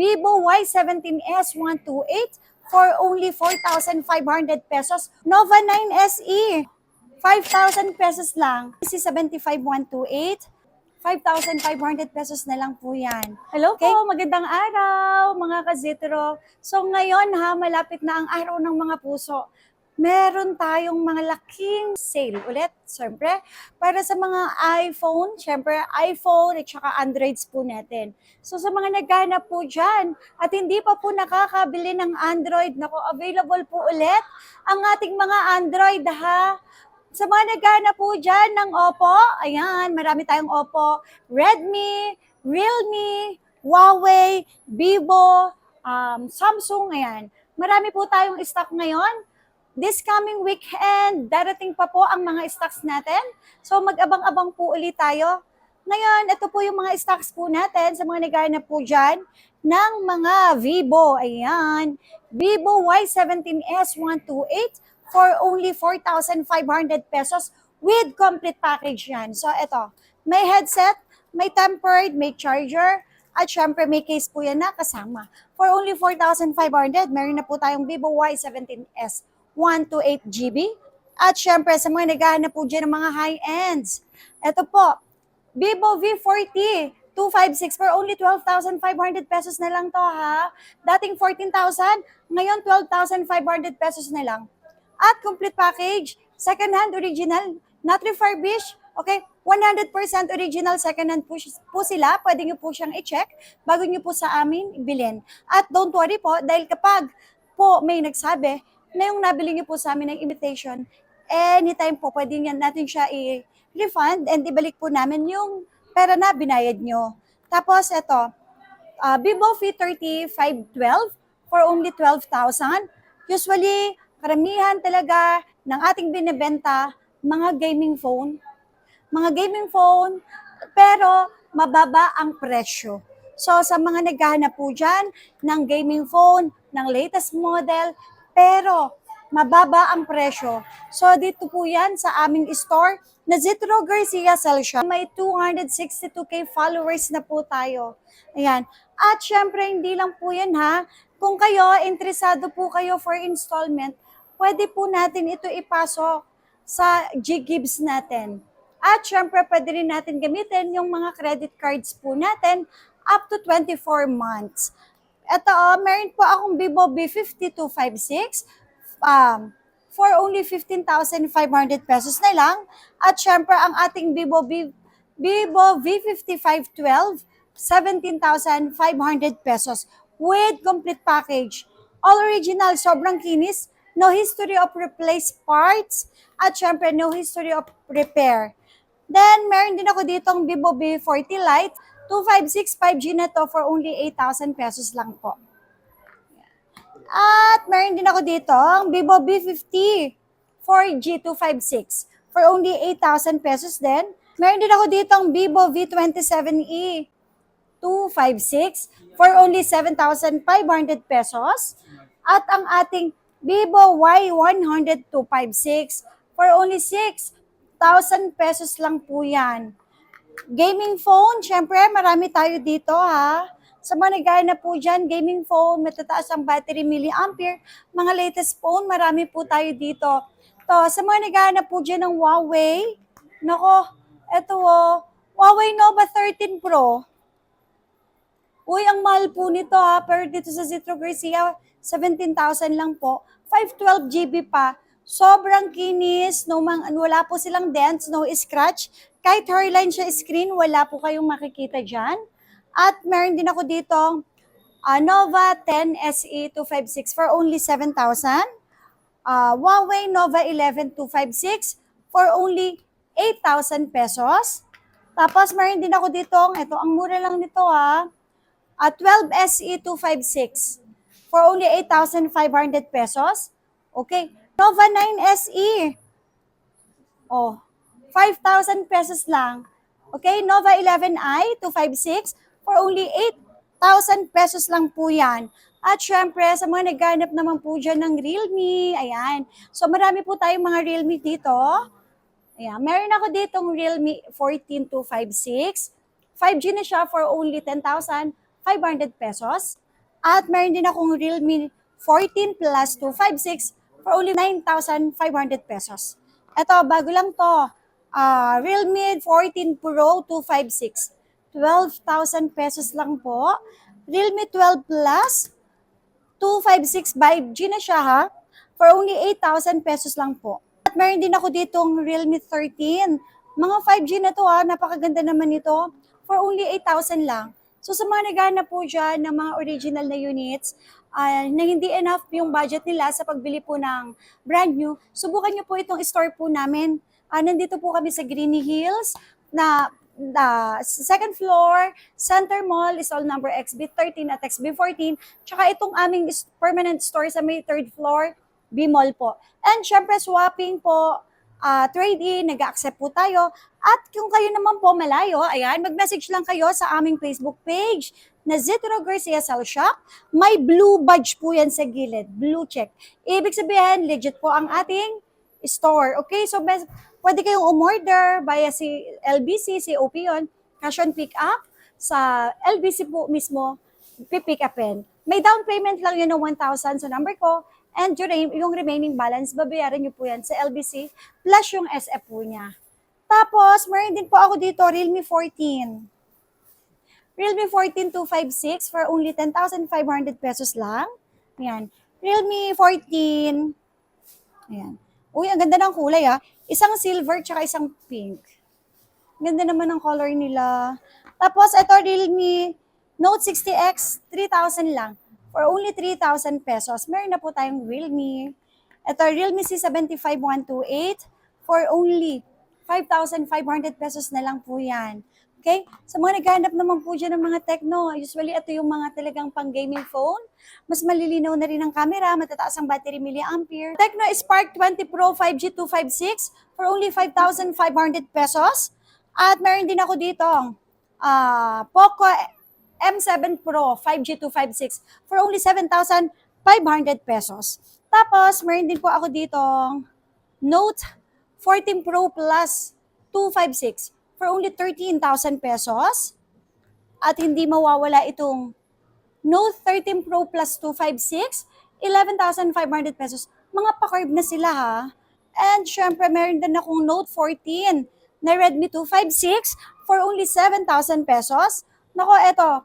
Vivo Y17S 128 for only 4,500 pesos. Nova 9 SE, 5,000 pesos lang. C75 128, 5,500 pesos na lang po yan. Hello po, magandang araw mga ka-Zitro. So ngayon malapit na ang araw ng mga puso. Meron tayong mga laking sale ulit, siyempre, para sa mga iPhone, siyempre iPhone at saka Androids po natin. So sa mga naghahanap po dyan at hindi pa po nakakabili ng Android, nako, available po ulit ang ating mga Android ha. Sa mga naghahanap po dyan ng Oppo, ayan, marami tayong Oppo, Redmi, Realme, Huawei, Vivo, Samsung, ayan. Marami po tayong stock ngayon. This coming weekend, darating pa po ang mga stocks natin. So mag-abang-abang po ulit tayo. Ngayon, ito po yung mga stocks po natin sa mga naghahanap po dyan ng mga Vivo. Ayan, Vivo Y17S 128 for only 4,500 pesos with complete package yan. So ito, may headset, may tempered, may charger, at syempre may case po yan na kasama. For only 4,500, meron na po tayong Vivo Y17S 128GB. At syempre, sa mga naghahanap po dyan ng mga high-ends, ito po, Vivo V40 256 for only 12,500 pesos na lang to ha. Dating 14,000, ngayon 12,500 pesos na lang. At complete package, second-hand original, not refurbished, okay? 100% original second-hand po sila. Pwede nyo po siyang i-check bago nyo po sa amin ibilin. At don't worry po, dahil kapag po may nagsabi na yung nabili nyo po sa amin ng imitation, anytime po pwede natin siya i-refund and ibalik po namin yung pera na binayad nyo. Tapos ito, Vivo V30 512 for only 12,000. Usually, karamihan talaga ng ating binibenta, mga gaming phone. Mga gaming phone, pero mababa ang presyo. So, sa mga naghahanap po dyan ng gaming phone, ng latest model, pero mababa ang presyo. So, dito po yan sa aming store na Zitro Garcia Cell Shop. May 262k followers na po tayo. Ayan. At syempre, hindi lang po yan ha. Kung kayo, interesado po kayo for installment, pwede po natin ito ipasok sa G-Gibbs natin. At syempre, pwede rin natin gamitin yung mga credit cards po natin up to 24 months. Ito, meron po akong Vivo B50 256 for only 15,500 pesos na lang. At syempre, ang ating Vivo V50 512, 17,500 pesos with complete package. All original, sobrang kinis, no history of replaced parts, at syempre no history of repair. Then, meron din ako ditong Vivo B40 Lite, 256 5G na to for only 8,000 pesos lang po. At meron din ako dito ang Vivo B50 4G 256 for only 8,000 pesos din. Meron din ako dito ang Vivo V27e 256 for only 7,500 pesos. At ang ating Vivo Y100 256 for only 6,000 pesos lang po yan. Gaming phone, syempre marami tayo dito ha. Sa mga naghahanap po dyan, gaming phone, matataas ang battery milliampere, mga latest phone, marami po tayo dito. To, sa mga naghahanap po dyan ng Huawei, nako, eto Huawei Nova 13 Pro. Uy, ang mahal po nito ha, pero dito sa Zitro Garcia, 17,000 lang po. 512GB pa. Sobrang kinis, wala po silang dents, no scratch. Kahit hairline siya screen, wala po kayong makikita dyan. At meron din ako dito, Nova 10 SE 256 for only 7,000. Huawei Nova 11 256 for only 8,000 pesos. Tapos meron din ako dito, ito, ang mura lang nito ha, 12 SE 256 for only 8,500 pesos. Okay, Nova 9 SE, 5,000 pesos lang. Okay, Nova 11i 256 for only 8,000 pesos lang po yan. At syempre, sa mga naghanap naman po dyan ng Realme, ayan. So marami po tayong mga Realme dito. Ayan, meron ako ditong Realme 14 256. 5G na siya for only 10,500 pesos. At meron din akong Realme 14 Plus 256 for only 9,500 pesos. Ito, bago lang to. Realme 14 Pro 256. 12,000 pesos lang po. Realme 12 Plus 256 5G na siya ha. For only 8,000 pesos lang po. At meron din ako ditong Realme 13. Mga 5G na to ha, napakaganda naman ito. For only 8,000 lang. So sa mga naghahanap po dyan ng mga original na units, na hindi enough yung budget nila sa pagbili po ng brand new, subukan nyo po itong store po namin. Nandito po kami sa Greeny Hills na second floor, Center Mall is all number XB13 at XB14. Tsaka itong aming permanent store sa may third floor, B-Mall po. And syempre swapping po, trade-in, nag-accept po tayo. At kung kayo naman po malayo, ayan, mag-message lang kayo sa aming Facebook page na Zitro Garcia Cell Shop. May blue badge po yan sa gilid, blue check. Ibig sabihin, legit po ang ating store. Okay, so pwede kayong umorder via si LBC, si OP yun, cash on pick up. Sa LBC po mismo, pipick upin. May down payment lang yun ng 1,000 sa number ko. And yung remaining balance, babayaran nyo po yan sa LBC plus yung SF po niya. Tapos, meron din po ako dito, Realme 14. Realme 14 256 for only 10,500 pesos lang. Ayan. Realme 14. Ayan. Uy, ang ganda ng kulay ah. Isang silver tsaka isang pink. Ganda naman ng color nila. Tapos, ito Realme Note 60X, 3,000 lang. For only 3,000 pesos. Meron na po tayong Realme. Ito, Realme C75 128 for only 5,500 pesos na lang po yan. Okay? Sa mga naghahanap naman po dyan ng mga techno, usually ito yung mga talagang pang-gaming phone. Mas malilinaw na rin ang camera, matataas ang battery milliampere. Tecno Spark 20 Pro 5G 256 for only 5,500 pesos. At meron din ako dito, Poco M7 Pro 5G 256 for only 7,500 pesos. Tapos, meron din po ako dito Note 14 Pro Plus 256 for only 13,000 pesos. At hindi mawawala itong Note 13 Pro Plus 256, 11,500 pesos. Mga pa-curve na sila ha. And syempre, meron din akong Note 14 na Redmi 256 for only 7,000 pesos. Nako, eto.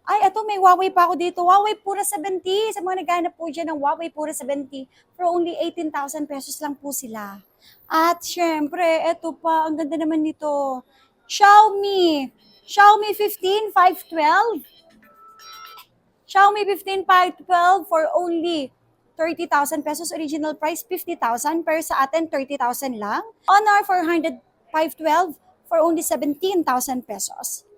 Ay, eto, may Huawei pa ako dito. Huawei Pura 70. Sa mga naghahanap po dyan ng Huawei Pura 70 for only 18,000 pesos lang po sila. At syempre, eto pa, ang ganda naman nito. Xiaomi 15 512. Xiaomi 15 512 for only 30,000 pesos. Original price 50,000, pero sa atin 30,000 lang. Honor 400 512 for only 17,000 pesos.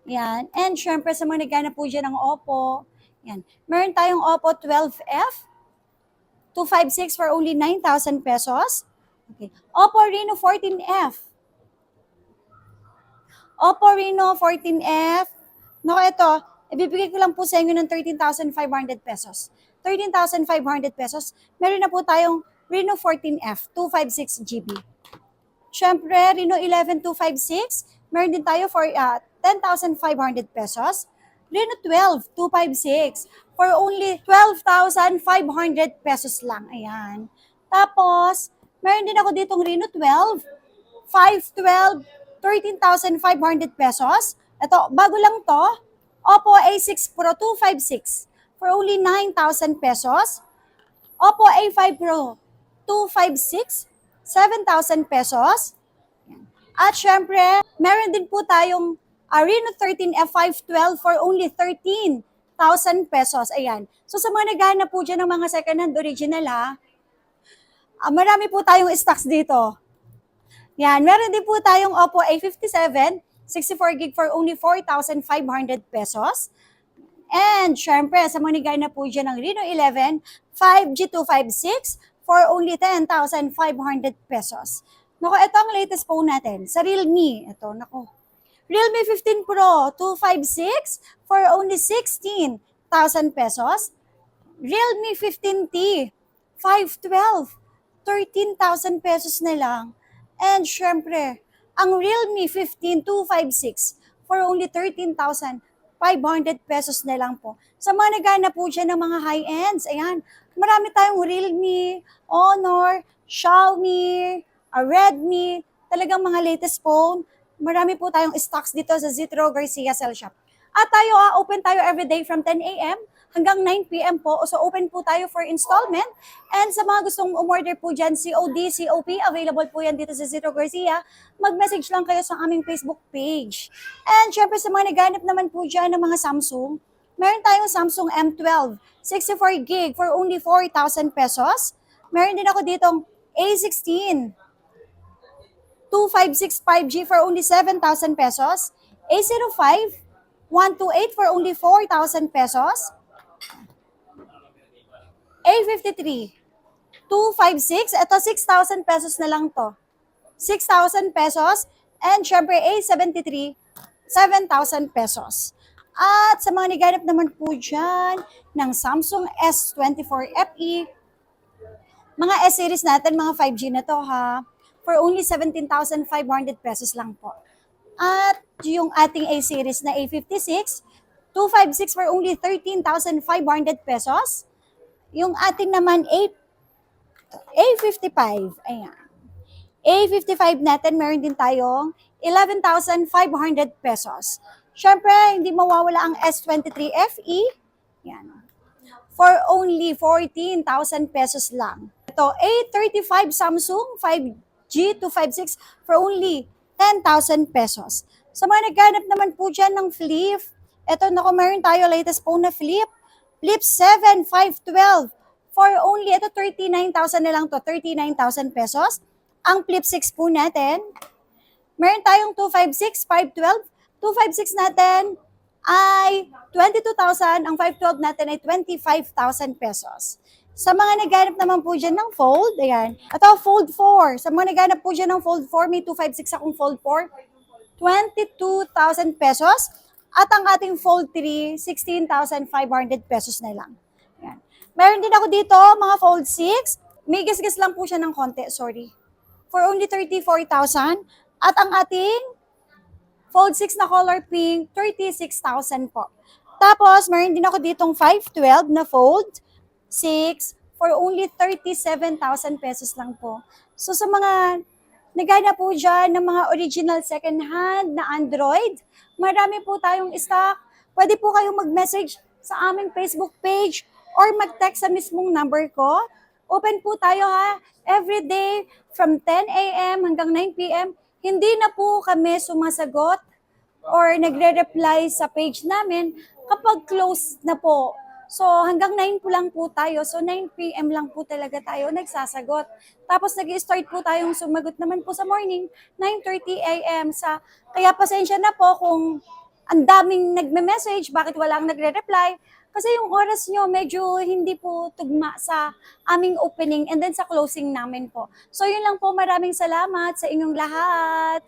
Yan. And syempre sa mga naghanap po dyan ng Oppo, yan. Meron tayong Oppo 12F 256 for only 9,000 pesos. Okay. Oppo Reno 14F. Oppo Reno 14F. No, ito, ibibigay ko lang po sa inyo ng 13,500 pesos. 13,500 pesos. Meron na po tayong Reno 14F 256 GB. Syempre, Reno 11 256. Meron din tayo for 10,500 pesos. Reno 12 256 for only 12,500 pesos lang. Ayan. Tapos, meron din ako ditong Reno 12 512 13,500 pesos. Ito, bago lang to. Oppo A6 Pro 256 for only 9,000 pesos. Oppo A5 Pro 256, 7,000 pesos. At syempre, meron din po tayong Reno 13 F512 for only 13,000 pesos. Ayan. So sa mga naghahanap po dyan ng mga second-hand original ha, marami po tayong stocks dito. Yan, meron din po tayong Oppo A57, 64GB for only 4,500 pesos. And syempre, sa mga nagay na po dyan ng Reno 11, 5G 256 for only 10,500 pesos. Naku, ito ang latest phone natin sa Realme. Ito, naku. Realme 15 Pro 256 for only 16,000 pesos. Realme 15T 512, 13,000 pesos na lang. And syempre, ang Realme 15 256 for only 13,500 pesos na lang po. Sa mga naghahanap po dyan ng mga high-ends, ayan, marami tayong Realme, Honor, Xiaomi, Redmi, talagang mga latest phone. Marami po tayong stocks dito sa Zitro Garcia Cell Shop. At tayo, open tayo everyday from 10 a.m. hanggang 9 p.m. po. So open po tayo for installment. And sa mga gustong umorder po dyan, COD, COP, available po yan dito sa Zitro Garcia. Mag-message lang kayo sa aming Facebook page. And syempre sa mga naghanap naman po dyan ng mga Samsung, meron tayong Samsung M12, 64 gig for only 4,000 pesos. Meron din ako ditong A16, 256 5G for only 7,000 pesos. A05, 128 for only 4,000 pesos. A53, 256, ito 6,000 pesos na lang to. 6,000 pesos. And syempre A73, 7,000 pesos. At sa mga naghanap naman po dyan ng Samsung S24 FE, mga S-series natin, mga 5G na to ha, for only 17,500 pesos lang po. At yung ating A-series na A56, 256 for only 13,500 pesos. Yung ating naman A55, ayan. A55 natin, meron din tayong 11,500 pesos. Syempre, hindi mawawala ang S23 FE. Yan. For only 14,000 pesos lang. Ito, A35 Samsung 5G 256 for only 10,000 pesos. Sa mga naghanap naman po dyan ng Flip, ito, meron tayo latest phone na Flip. Flip 7 512 for only, ito 39,000 na lang to, 39,000 pesos. Ang Flip 6 po natin, meron tayong 256 512. 256 natin ay 22,000, ang 512 natin ay 25,000 pesos. Sa mga naghanap naman po dyan ng Fold, ayan, ito Fold 4. Sa mga naghanap po dyan ng Fold 4, may 256 akong Fold 4, 22,000 pesos. At ang ating Fold 3, 16,500 pesos na lang. Ayan. Meron din ako dito, mga Fold 6, may gas-gas lang po siya ng konti, sorry. For only 34,000. At ang ating Fold 6 na color pink, 36,000 po. Tapos, meron din ako ditong 512 na Fold 6 for only 37,000 pesos lang po. So, sa mga naghanap po dyan ng mga original second-hand na Android, marami po tayong stock. Pwede po kayong mag-message sa aming Facebook page or mag-text sa mismong number ko. Open po tayo ha, every day from 10 a.m. hanggang 9 p.m. Hindi na po kami sumasagot or nagre-reply sa page namin kapag close na po. So hanggang 9 po lang po tayo. So 9 p.m. lang po talaga tayo nagsasagot. Tapos nag-start po tayong sumagot naman po sa morning, 9:30 a.m. Kaya pasensya na po kung ang daming nagme-message, bakit walang nagre-reply. Kasi yung oras nyo medyo hindi po tugma sa aming opening and then sa closing namin po. So yun lang po, maraming salamat sa inyong lahat.